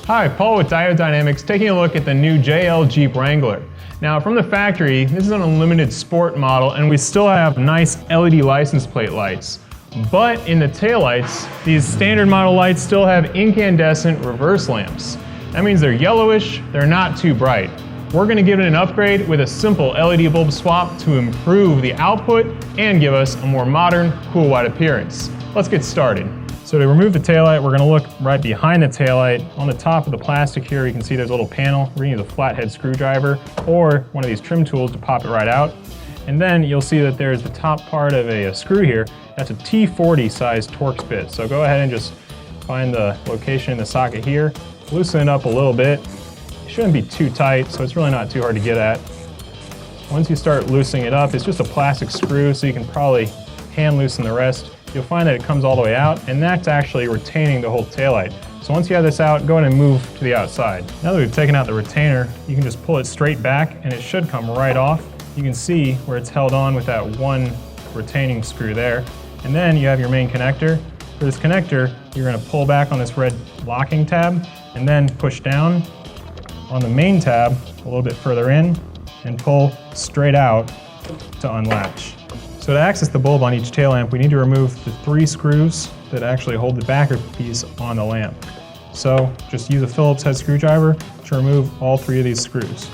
Hi, Paul with Diode Dynamics, taking a look at the new JL Jeep Wrangler. Now from the factory, this is an unlimited sport model and we still have nice LED license plate lights. But in the taillights, these standard model lights still have incandescent reverse lamps. That means they're yellowish, they're not too bright. We're going to give it an upgrade with a simple LED bulb swap to improve the output and give us a more modern, cool white appearance. Let's get started. So to remove the taillight, we're going to look right behind the taillight. On the top of the plastic here, you can see there's a little panel. We're going to use a flathead screwdriver or one of these trim tools to pop it right out. And then you'll see that there's the top part of a screw here. That's a T40 size Torx bit. So go ahead and just find the location in the socket here. Loosen it up a little bit. It shouldn't be too tight, so it's really not too hard to get at. Once you start loosening it up, it's just a plastic screw, so you can probably hand loosen the rest. You'll find that it comes all the way out, and that's actually retaining the whole taillight. So once you have this out, go ahead and move to the outside. Now that we've taken out the retainer, you can just pull it straight back, and it should come right off. You can see where it's held on with that one retaining screw there. And then you have your main connector. For this connector, you're going to pull back on this red locking tab, and then push down on the main tab a little bit further in, and pull straight out to unlatch. So to access the bulb on each tail lamp, we need to remove the 3 screws that actually hold the backer piece on the lamp. So just use a Phillips head screwdriver to remove all 3 of these screws.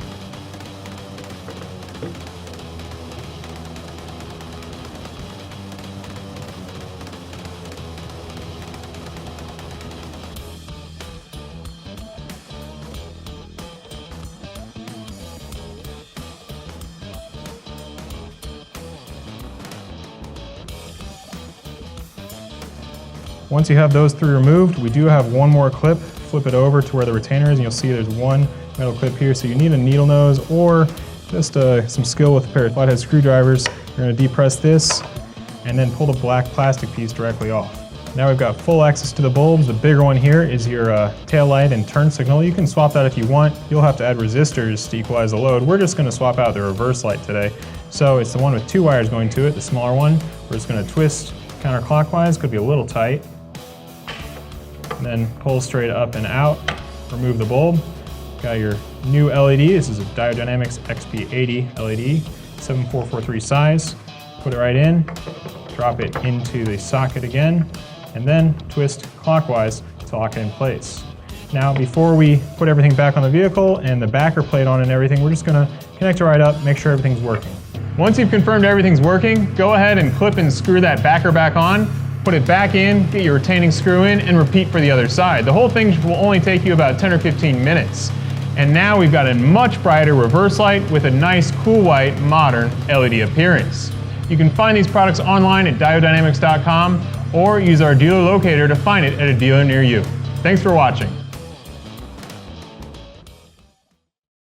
Once you have those 3 removed, we do have one more clip. Flip it over to where the retainer is and you'll see there's one metal clip here. So you need a needle nose or just some skill with a pair of flathead screwdrivers. You're going to depress this and then pull the black plastic piece directly off. Now we've got full access to the bulbs. The bigger one here is your tail light and turn signal. You can swap that if you want. You'll have to add resistors to equalize the load. We're just going to swap out the reverse light today. So it's the one with 2 wires going to it, the smaller one. We're just going to twist counterclockwise, could be a little tight. And then pull straight up and out, remove the bulb. Got your new LED, this is a Diode Dynamics XP80 LED, 7443 size. Put it right in, drop it into the socket again, and then twist clockwise to lock it in place. Now before we put everything back on the vehicle and the backer plate on and everything, we're just gonna connect it right up, make sure everything's working. Once you've confirmed everything's working, go ahead and clip and screw that backer back on. Put it back in, get your retaining screw in, and repeat for the other side. The whole thing will only take you about 10 or 15 minutes. And now we've got a much brighter reverse light with a nice, cool white, modern LED appearance. You can find these products online at diodedynamics.com or use our dealer locator to find it at a dealer near you. Thanks for watching.